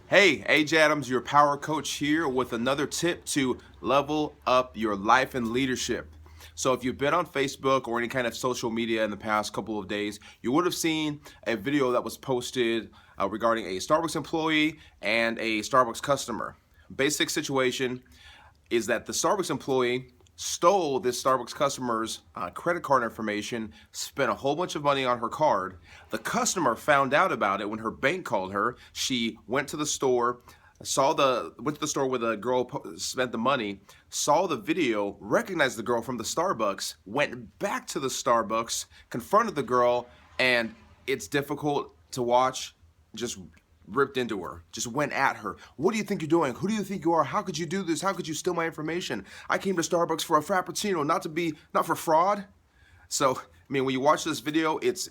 Hey, AJ Adams, your power coach here with another tip to level up your life and leadership. So, if you've been on Facebook or any kind of social media in the past couple of days, you would have seen a video that was posted regarding a Starbucks employee and a Starbucks customer. Basic situation is that the Starbucks employee stole this Starbucks customer's credit card information, spent a whole bunch of money on her card. The customer found out about it when her bank called her. She went to the store, went to the store where the girl spent the money, saw the video, recognized the girl from the Starbucks, went back to the Starbucks, confronted the girl, and it's difficult to watch. Just ripped into her, just went at her. What do you think you're doing? Who do you think you are? How could you do this? How could you steal my information? I came to Starbucks for a Frappuccino, not for fraud. So, I mean, when you watch this video, it's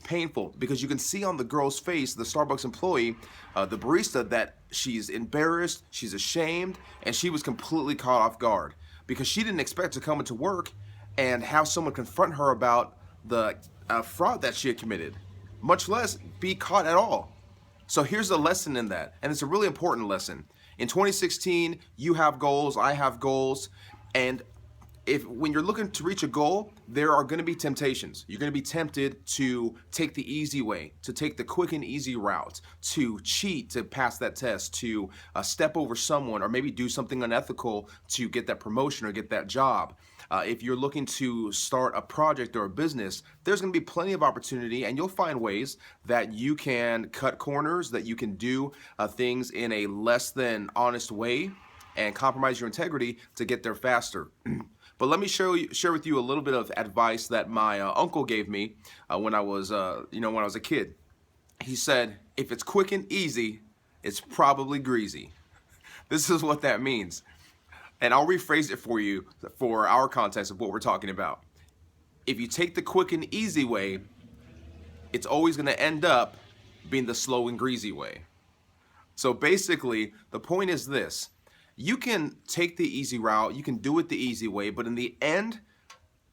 painful because you can see on the girl's face, the Starbucks employee, the barista, that she's embarrassed, she's ashamed, and she was completely caught off guard because she didn't expect to come into work and have someone confront her about the fraud that she had committed, much less be caught at all. So here's the lesson in that, and it's a really important lesson. In 2016, you have goals, I have goals, and when you're looking to reach a goal, there are going to be temptations. You're going to be tempted to take the easy way, to take the quick and easy route, to cheat to pass that test, to step over someone, or maybe do something unethical to get that promotion or get that job. If you're looking to start a project or a business, there's going to be plenty of opportunity, and you'll find ways that you can cut corners, that you can do things in a less than honest way and compromise your integrity to get there faster. But let me share with you a little bit of advice that my uncle gave me when I was a kid. He said, if it's quick and easy, it's probably greasy. This is what that means. And I'll rephrase it for you for our context of what we're talking about. If you take the quick and easy way, it's always going to end up being the slow and greasy way. So basically, the point is this. You can take the easy route, you can do it the easy way, but in the end,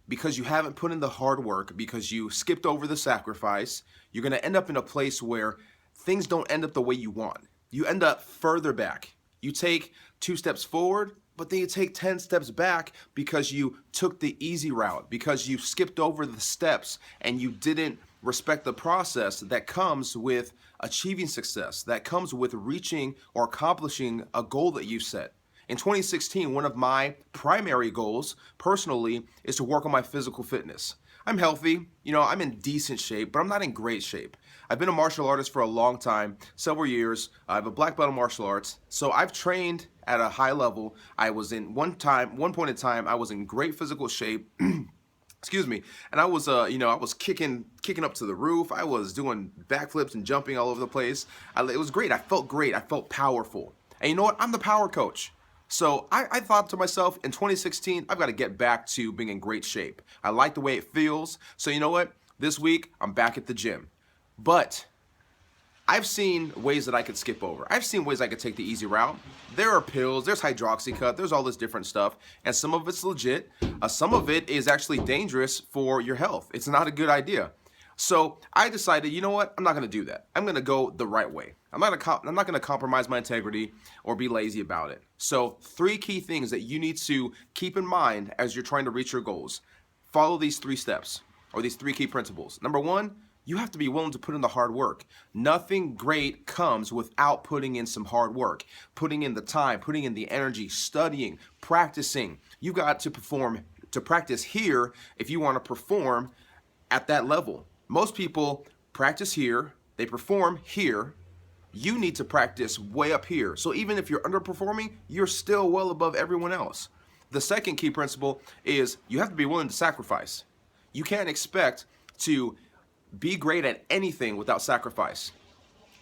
because you haven't put in the hard work, because you skipped over the sacrifice, you're going to end up in a place where things don't end up the way you want. You end up further back. You take 2 steps forward, but then you take 10 steps back because you took the easy route, because you skipped over the steps and you didn't respect the process that comes with achieving success, that comes with reaching or accomplishing a goal that you set. In 2016, one of my primary goals personally is to work on my physical fitness. I'm healthy, I'm in decent shape, but I'm not in great shape. I've been a martial artist for a long time, several years. I have a black belt in martial arts, so I've trained at a high level. I was in one point in time, I was in great physical shape. Excuse me, and I was, I was kicking up to the roof. I was doing backflips and jumping all over the place. It was great. I felt great. I felt powerful. And you know what? I'm the power coach. So I thought to myself, in 2016, I've got to get back to being in great shape. I like the way it feels. So you know what? This week, I'm back at the gym. But I've seen ways that I could skip over. I've seen ways I could take the easy route. There are pills, there's hydroxycut, there's all this different stuff, and some of it's legit. Some of it is actually dangerous for your health. It's not a good idea. So I decided, you know what? I'm not going to do that. I'm going to go the right way. I'm not going to compromise my integrity or be lazy about it. So 3 key things that you need to keep in mind as you're trying to reach your goals. Follow these 3 steps, or these 3 key principles. Number 1, you have to be willing to put in the hard work. Nothing great comes without putting in some hard work, putting in the time, putting in the energy, studying, practicing. You've got to practice here if you want to perform at that level. Most people practice here, they perform here. You need to practice way up here. So even if you're underperforming, you're still well above everyone else. The second key principle is you have to be willing to sacrifice. You can't expect to be great at anything without sacrifice.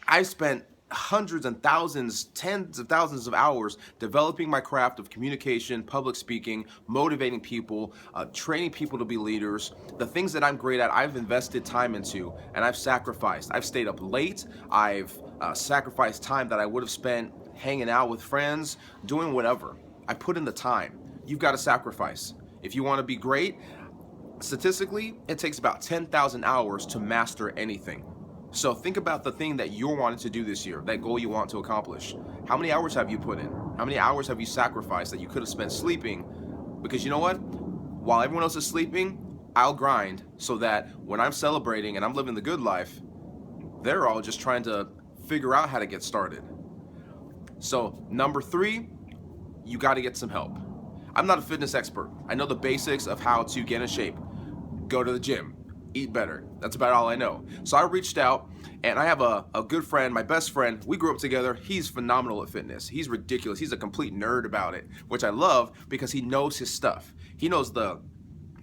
I've spent hundreds and thousands, tens of thousands of hours developing my craft of communication, public speaking, motivating people, training people to be leaders. The things that I'm great at, I've invested time into, and I've sacrificed. I've stayed up late. I've sacrificed time that I would have spent hanging out with friends, doing whatever. I put in the time. You've got to sacrifice. If you want to be great, statistically, it takes about 10,000 hours to master anything. So think about the thing that you're wanting to do this year, that goal you want to accomplish. How many hours have you put in? How many hours have you sacrificed that you could have spent sleeping? Because you know what? While everyone else is sleeping, I'll grind so that when I'm celebrating and I'm living the good life, they're all just trying to figure out how to get started. So number 3, you got to get some help. I'm not a fitness expert. I know the basics of how to get in shape. Go to the gym, eat better. That's about all I know. So I reached out, and I have a good friend, my best friend. We grew up together. He's phenomenal at fitness. He's ridiculous. He's a complete nerd about it, which I love because he knows his stuff. He knows the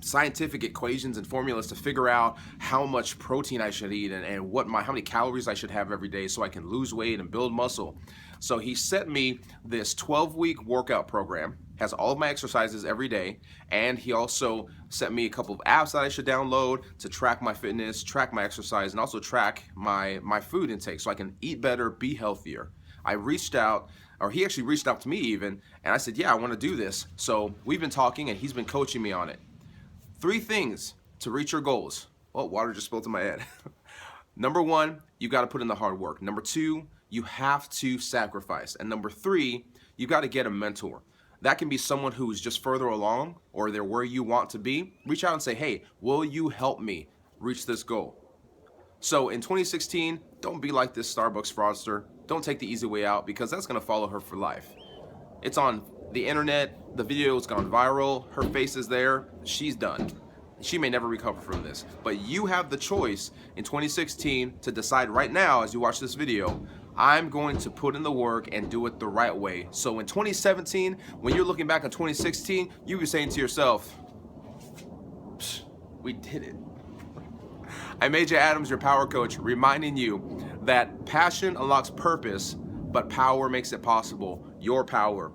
scientific equations and formulas to figure out how much protein I should eat and how many calories I should have every day so I can lose weight and build muscle. So he sent me this 12-week workout program, has all of my exercises every day, and he also sent me a couple of apps that I should download to track my fitness, track my exercise, and also track my food intake so I can eat better, be healthier. I reached out, or he actually reached out to me even, and I said, yeah, I want to do this. So we've been talking and he's been coaching me on it. 3 things to reach your goals. Oh, water just spilled in my head. Number 1, you got to put in the hard work. Number 2, you have to sacrifice. And number 3, you got to get a mentor. That can be someone who's just further along or they're where you want to be. Reach out and say, hey, will you help me reach this goal? So in 2016, don't be like this Starbucks fraudster. Don't take the easy way out because that's going to follow her for life. It's on the internet, the video's gone viral, her face is there, she's done. She may never recover from this, but you have the choice in 2016 to decide right now as you watch this video, I'm going to put in the work and do it the right way. So in 2017, when you're looking back on 2016, you'll be saying to yourself, we did it. I'm AJ Adams, your power coach, reminding you that passion unlocks purpose, but power makes it possible. Your power.